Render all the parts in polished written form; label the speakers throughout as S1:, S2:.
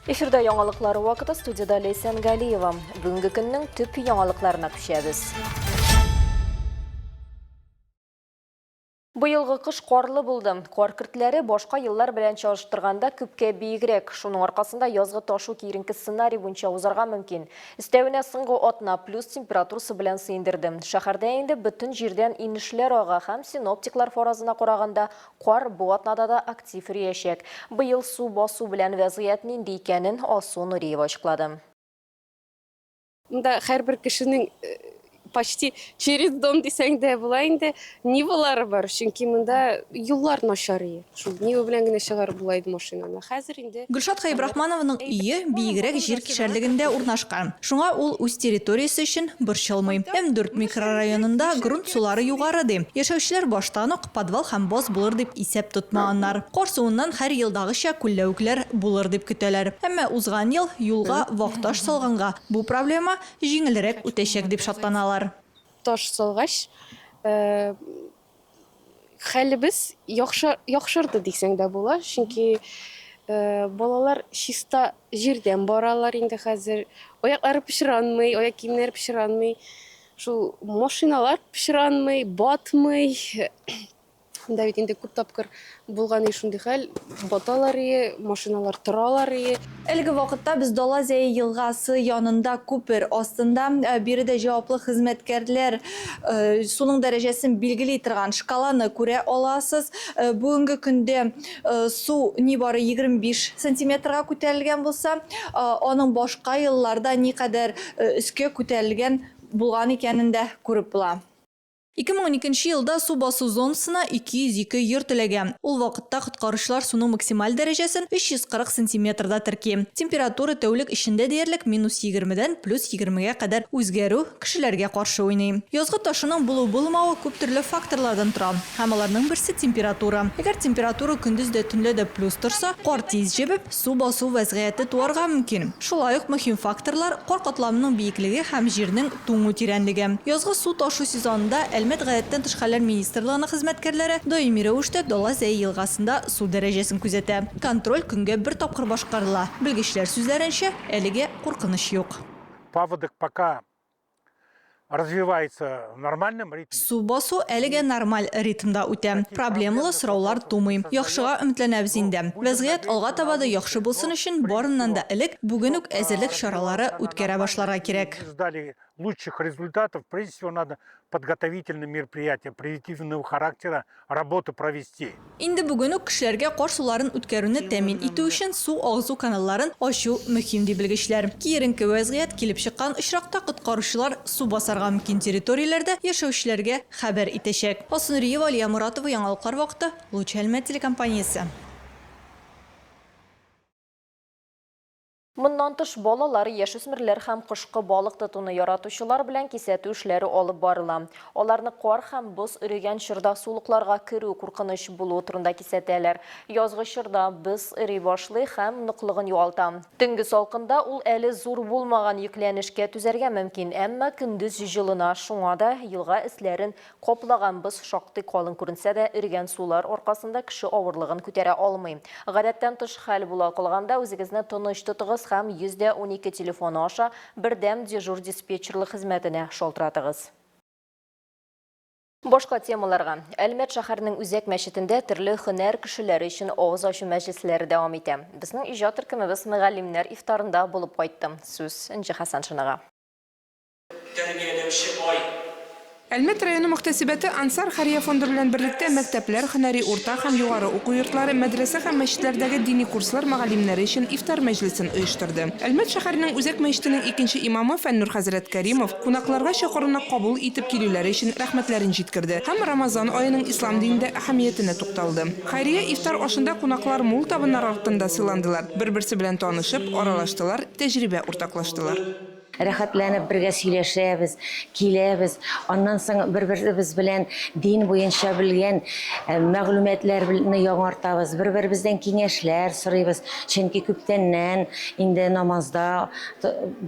S1: Эфирда яңалыклары вакыты, студияда Лейсан Галиева. Бүгінгі күннің төп яңалыкларына күшәбез. Быйылгы кыш қорлы булды. Кор киртләре башка еллар белән чагыштырганда күпкә биегрәк. Шуның аркасында язгы ташу киеренке сценарий буенча узарга мөмкин. Истәвенә соңгы атна плюс температурасы белән сыйндырды. Шәһәрдә инде бөтен җирдән инешләр ага һәм синоптиклар фаразына караганда кор бу атнада да актив риячәк. Быел су басу белән вазгыять нинди икәнен Алсу Нуриева ачыклады.
S2: Монда һәрбер кешенең почти через дом дисәң дә була инде нивалары бар, чөнки монда юллар начар. Шул нива белән генә чыгар була иде машинаны. Хәзер инде
S3: Гөлшат Хайбрахмановның өе биегрәк җир кишәрлегендә урнашкан. Шуңа ул үз территориясе өчен борчылмый. М4 микрорайонында грунт сулары югары ди. Яшәүчеләр баштан ук подвал һәм боз булыр дип исәп тотмаганнар. Кор суыннан һәр елдагыча күлләүкләр булыр дип көтәләр. Әмма узган ел юлга вакташ салганга бу проблема җиңелрәк үтәчәк дип шатланалар.
S2: таш салгач, хәлебез яхшырды дисәң дә була, чөнки балалар чиста җирдән баралар инде хәзер. Аяклары пычранмый, аяк киемнәре пычранмый, шул машиналар пычранмый, батмый. Да бит инде күп тапкыр булган шундый хәл, баталар, машиналар торалар.
S3: Әлеге вакытта без Долазия елгасы янында күпер астында биредә җаваплы хезмәткәрләр суның дәрәҗәсен билгели торган шкаланы күрә аласыз. Бүгенге көндә су нибары 25 сантиметрга күтәрелгән булса, аның башка елларда никадәр өскә күтәрелгән булган икәнен дә күреп була. 2012 елда су басу зонасына 202 йорт эләгән. Ул вакытта коткаручылар суның максималь дәрәҗәсен 340 сантиметрда терки. Температура тәүлек эчендә диярлек -20дән +20гә кадәр үзгәрү кешеләргә каршы уйный. Язгы ташының булу-булмавы күп төрле факторлардан тора. Һәм аларның берсе температура. Әгәр температура көндез дә төнлә дә плюс торса, кар тиз җебеп, су басу вазгыяте туарга мөмкин. Шулай ук мөһим факторлар кар катламының биеклеге һәм җирнең туңу тирәнлеге. Язгы су ташу сезонында Әлмәт гадәттән тыш хәлләр министрлыгының хезмәткәрләре даими рәвештә Долазия елгасында су дәрәҗәсен күзәтә. Контроль көнгә бер тапкыр башкарыла. Белгечләр сүзләренчә, әлегә куркыныч юк.
S4: Паводок пока развивается в нормальном ритме.
S3: Су басу әлегә нормаль ритмда үтә. Проблемалы сораулар тумый. Яхшыга өметләнәбез инде. Вазгыять алга таба да яхшы булсын өчен барыннан да элек бүген үк әзерлек чаралары үткәрә башларга кирәк.
S4: Ждали лучших результатов, прежде всего надо подготовительные мероприятия превентивного характера работу провести.
S3: Инде бүген үк кешеләргә кар суларын үткәрүне тәэмин итү өчен су агызу каналларын ачу мөһим ди белгечләр. Киеренке вазгыять килеп чыккан очракта коткаручылар су басарга мөмкин территорияләрдә яшәүчеләргә хәбәр итәчәк. Алсу Нуриева, Алия Муратова, яңалыклар вакыты, Луч Әлмәт телекомпаниясе.
S1: Моннан тыш балалар, яшүсмерләр һәм кышкы балык тотуны яратучылар белән кисәтү эшләре алып барыла. Аларны кар һәм боз өрегән чорда сулыкларга керү куркыныч булу турында кисәтәләр. Язгы чорда боз өри башлый һәм ныклыгын югалта. Төнге салкында ул әле зур булмаган йөкләнешкә түзәргә мөмкин, әмма көндез җылына, шуңа да елга эсләрен каплаган боз шактый калын күренсә дә өргән сулар аркасында кеше авырлыгын күтәрә алмый. Гадәттән тыш хәл була калганда үзегезне тыныч тотыгыз һәм 112 телефоны аша бердәм дежур диспетчерлык хезмәтенә шалтыратыгыз. Башка темаларга. Әлмәт шәһәренең Үзәк мәчетендә төрле һөнәр кешеләре өчен авыз ачу мәҗлесләре дәвам итә. Безнең иҗат төркемебез мөгаллимнәр ифтарында булып кайтты. Сүз Энҗе Хәсән Шынага.
S5: Әлмәт районы мөхтәсибәте Ансар Хария фонды белән берлектә мәктәпләр, һөнәри урта һәм югары уку йортлары, мәдрәсә һәм мәчетләрдәге дини курслар мөгаллимнәре өчен ифтар мәҗлесен оештырды. Әлмәт шәһәренең Үзәк мәчетенең икенче имамы Фәннур хәзрәт Кәримов кунакларга чакыруны кабул итеп килүләре өчен рәхмәтләрен җиткерде һәм Рамазан аеның ислам динендә әһәмиятенә тукталды. Хария ифтар ашында кунаклар мул табыннар артында сыйландылар. Бер-берсе белән танышып, аралаштылар, тәҗрибә уртаклаштылар.
S6: Рәхәтләнеп бергә сөйләшәбез, киләбез. Аннан соң бер-беребез белән дин буенча белгән мәгълүматларны яңартабыз. Бер-беребездән киңәшләр сорыйбыз. Чөнки күптәннән инде намазда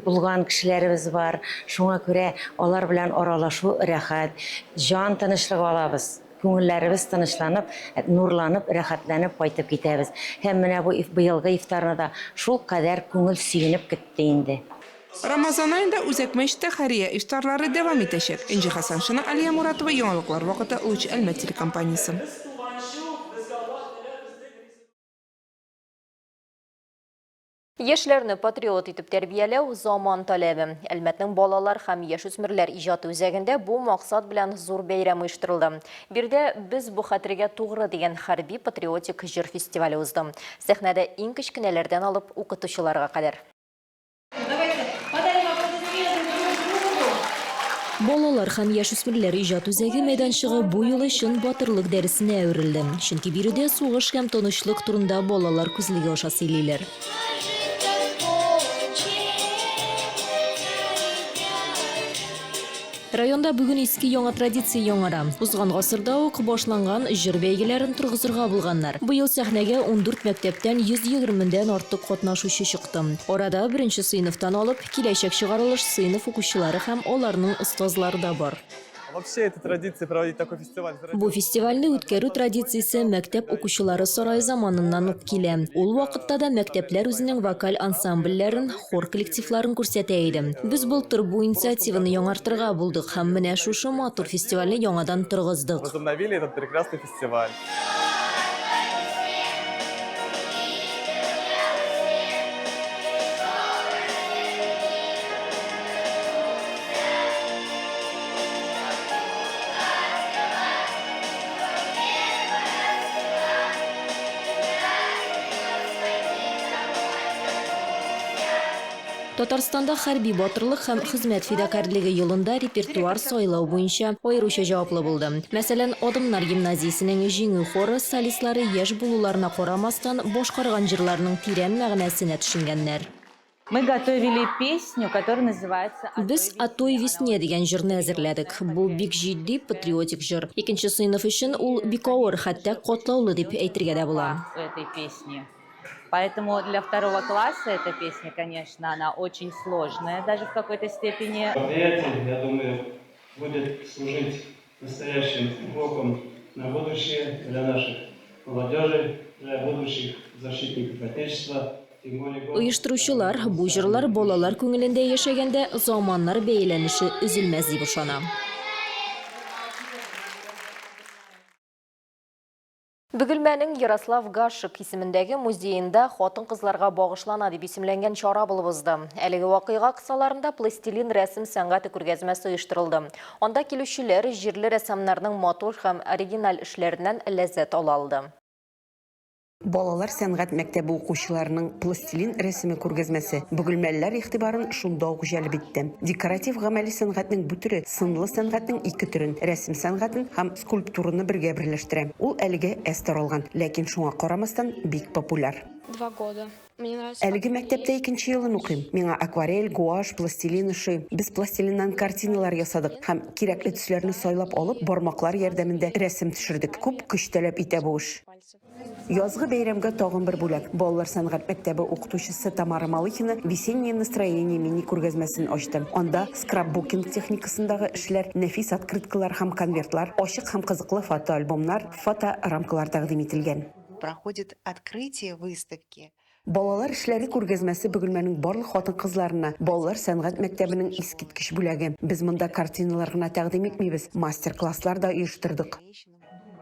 S6: булган кешеләребез бар. Шуңа күрә алар белән аралашу рәхәт, җан тынычлыгы алабыз. Күңелләребез тынычланып, нурланып, рәхәтләнеп кайтып китәбез. Һәм менә бу быелгы ифтарны да шул кадәр күңел сөенеп көтте инде.
S5: Рамазан ayında Үзәк мәчеттә хәрия ифтарлары дәвам итәчәк. Энҗи Хәсәншина, Алия Муратова, яңалыклар вакыты, Луч Әлмәт телекомпаниясе.
S1: Яшьләрне патриот итеп тәрбияләү заман таләбе. Әлмәтнең балалар һәм яшүсмерләр иҗаты үзәгендә бу максат белән зур бәйрәм оештырылды. Бирдә без бу хәтергә тугры дигән хәрби патриотик җыр фестивале узды. Сәхнәдә иң кечкенәләрдән алып укытучыларга кадәр. Балалар һәм яшүсмерләр иҗат үзәге мәйданчыгы бу юлы өчен батырлык дәресенә әверелде. Чөнки биредә сугыш һәм тынычлык турында балалар күзлеге аша сөйлиләр. Районда бүген иске яңа традиция яңара. Узган гасырда ук башланган җыр бәйгеләрен тургызырга булганнар. Быел сәхнәгә 14 мәктәптән 120дән артык катнашучы чыкты. Орада беренче сыйныфтан алып, киләчәк чыгарылыш сыйныф укучылары һәм аларның остазлары да бар.
S7: Вообще, эта традиция проводить такой фестиваль.
S1: Бу фестивальне үткәрү традициясе мәктәп укучылары сарай заманыннан ук килә. Ул вакытта да мәктәпләр үзенең вокаль ансамбльләрен, хор коллективларын күрсәтә иде. Без былтыр бу инициативаны яңартырга булдык һәм менә шушы матур фестивальне яңадан торгыздык.
S7: Возобновили этот прекрасный фестиваль.
S1: Татарстанда хәрби батырлык һәм хезмәт фидакарлыгы елында репертуар сайлау буенча аеруча җаваплы булды. Мәсәлән, Адымнар гимназиясенең җиңү хоры солистлары яшь булуларына карамастан башкарган җырларның тирән мәгънәсенә төшенгәннәр.
S8: Мы готовили песню, которая называется
S1: Без «О той весне» дигән җырны әзерләдек. Бу бик җитди патриотик җыр. Икенче сыйныф өчен ул бик авыр, хәтта катлаулы дип әйтергә дә була.
S8: этой песни. Поэтому для второго класса эта песня, конечно, она очень сложная, даже в какой-то степени.
S9: Мероприятие, я думаю, будет служить настоящим уроком на будущее для наших молодежи, для будущих защитников Отечества.
S1: Оештыручылар бу җырлар балалар күңелендә яшәгәндә заманнар бәйләнеше өзелмәс дип ышана. Бөгелмәнең Ярослав Гашик исемендәге музейында хатын-кызларга багышлана дип исемләнгән чара булып узды. Әлеге вакыйга кысаларында пластилин рәсем сәнгате күргәзмәсе оештырылды. Анда килүчеләр җирле рәссамнарның матур һәм оригиналь эшләреннән ләззәт ала алды.
S10: Балалар сәнгать мәктәбе укучыларының пластилин рәсеме күргәзмәсе Бөгелмәлеләр игътибарын шунда ук җәлеп итте. Декоратив гамәли сәнгатьнең бу төре сынлы сәнгатьнең ике төрен, рәсем сәнгатен һәм скульптураны бергә берләштерә. Ул әлегә әз таралган, ләкин шуңа карамастан бик популяр.
S2: 2 года. Мне нравится.
S10: Әлеге мәктәптә икенче елын укыйм. Миңа акварель, гуашь, пластилин эше. Без пластилиннан картиналар ясадык һәм кирәкле төсләрне сайлап алып, бармаклар ярдәмендә рәсем төшердек. Күп көч таләп итә бу эш. Язгы бәйрәмгә тагын бер бүләк. Балалар сәнгать мәктәбе укытучысы Тамара Малыхина «Весеннее настроение» мини күргәзмәсен ачты. Анда скрапбукинг техникасындагы эшләр, нәфис открыткалар һәм конвертлар, ачык һәм кызыклы фотоальбомнар, фоторамкалар тәкъдим ителгән.
S11: Проходит открытие выставки.
S10: Балалар эшләре күргәзмәсе Бөгелмәнең барлык хатын-кызларына балалар сәнгать мәктәбенең искиткеч бүләге. Без монда картиналар гына тәкъдим итмибез, мастер-класслар да оештырдык.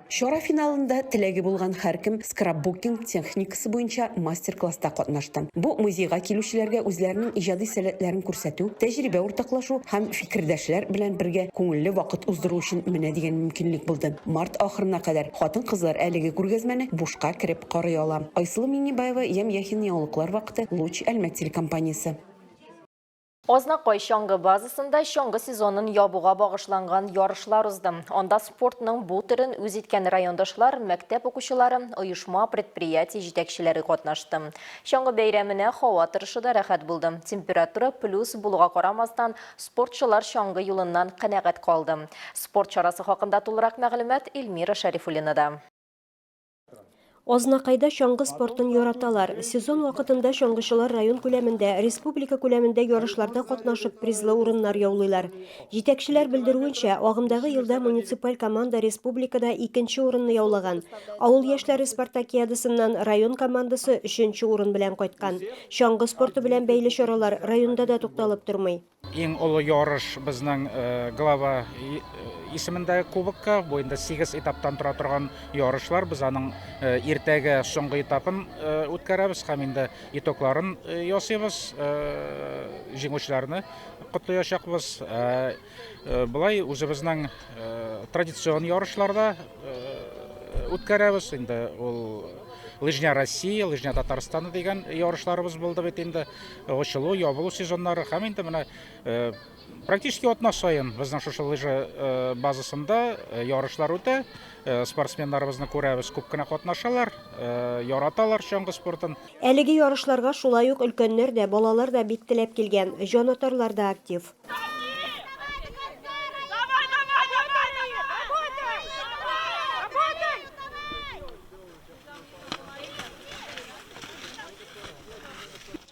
S10: Чара финалында теләге булган һәркем скрапбукинг техникасы буенча мастер-класста катнашты. Бу музейга килүчеләргә үзләренең иҗади сәләтләрен күрсәтү, тәҗрибә уртаклашу һәм фикердәшләр белән бергә күңелле вакыт уздыру өчен менә дигән мөмкинлек булды. Март ахырына кадәр хатын-кызлар әлеге күргәзмәне бушка кереп карый ала. Айсылу Миннибаева, Яхин яңалыклар вакыты, Луч Әлмәт телекомпаниясе.
S1: Ознакай чаңгы базасында чаңгы сезонын ябуга багышланган ярышлар узды. Анда спортның бу төрен үз иткән райондашлар, мәктәп укучылары, оешма, предприятие җитәкчеләре катнашты. Чаңгы бәйрәменә һава торышы да рәхәт булды. Температура плюс булуга карамастан, спортчылар чаңгы юлыннан канәгать калды. Спорт чарасы хакында тулырак мәгълүмат Эльмира Шәрифуллинада.
S12: Ознакайда шаңғы спортын яраталар. Сезон вакытында шаңгычылар район күләмендә, республика күләмендә ярышларда катнашып призлы урыннар яулыйлар. Җитәкчеләр белдерүенчә, агымдагы елда муниципаль команда республикада 2нче урынны яулаган. Авыл яшьләре спартакиадасыннан район командасы 3нче урын белән кайткан. Шаңгы спорты белән бәйле чаралар районда да тукталып тормый.
S13: Иң олы ярыш безнең глава исемендәге кубокка, буенда 8 этаптан тора торган ярышлар. Без аның иртәгә соңгы этапын үткәрәбез һәм инде итокларын ясыйбыз. Җиңүчеләрне котлаячакбыз. Булай үзебезнең традицион ярышларда үткәрәбез. Инде ул Лыжня Россия, Лыжня Татарстаны дигән ярышларыбыз булды бит инде. Ачылу, ябылу сезоннары һәм инде менә практически атна саен безнең шушы лыжа базасында ярышлар үтә. Спортсменнарыбызны күрәбез, күп кенә катнашалар, яраталар шаңгы спортын.
S12: Әлеге ярышларга шулай ук өлкәннәр дә, балалар да бик теләп килгән, җанатарлар да актив.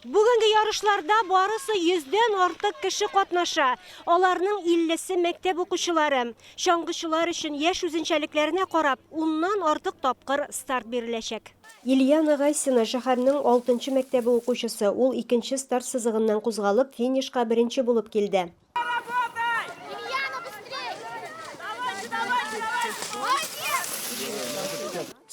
S12: Бүгенге ярышларда барысы 100дән артык кеше катнаша. Аларның 50се мәктәп укучылары. Шаңгычылар өчен яшь үзенчәлекләренә карап, 10ннан артык тапкыр старт биреләчәк. Ильяна Гайсина шәһәрнең 6нчы мәктәбе укучысы. Ул 2нче старт сызыгыннан кузгалып, финишка 1нче булып килде.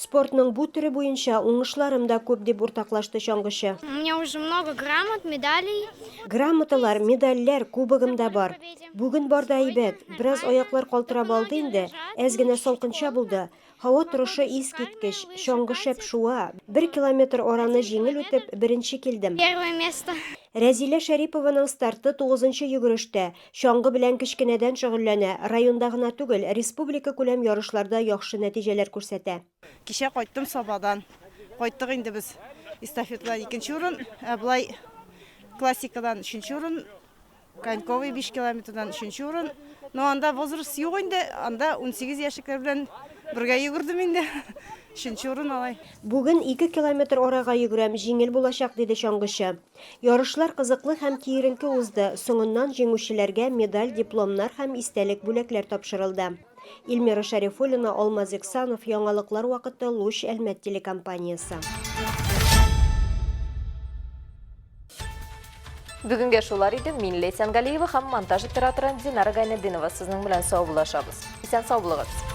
S12: Спортның бу төре буенча уңышларым да күп дип уртаклашты шаңгычы.
S14: У меня уже много грамот, медалей.
S12: Грамоталар, медальләр, кубогым да бар. Бүген бар да әйбәт. Бераз аяклар калтырап алды инде. Әз генә салкынча булды. Һава торышы искиткеч, шаңгы шәп шуа. 1 километр араны җиңел үтеп, 1нче килдем.
S14: Первое место.
S12: Рәзилә Шәрипованың старты 9нчы йөгерештә. Шаңгы белән кечкенәдән шөгыльләнә. Районда гына түгел, республика күләм ярышларда яхшы нәтиҗәләр күрсәтә.
S15: Кичә кайттым Сабадан. Кайттык инде без. Эстафетадан 2нче урын, булай классикадан 3нче урын, коньковый 5 километрдан 3нче урын. Но анда возраст юк инде, анда 18 яшьлектәр белән бергә йөгердем инде. 3нче урын алай.
S12: Бүген 2 километр арага йөгерәм, җиңел булачак диде шаңгычы. Ярышлар кызыклы һәм киеренке узды. Соңыннан җиңүчеләргә медаль, дипломнар һәм истәлек бүләкләр тапшырылды. Илмира Шәрифуллина, Алмаз Иксанов, яңалыклар вакыты, Луч Әлмәт телекомпаниясе.
S1: Бүгінге шулар иде. Мин Лейсан Галиева һәм монтаж операторы Динара Гайнетдинова сезнең белән сау булашабыз. Исән сау булыгыз.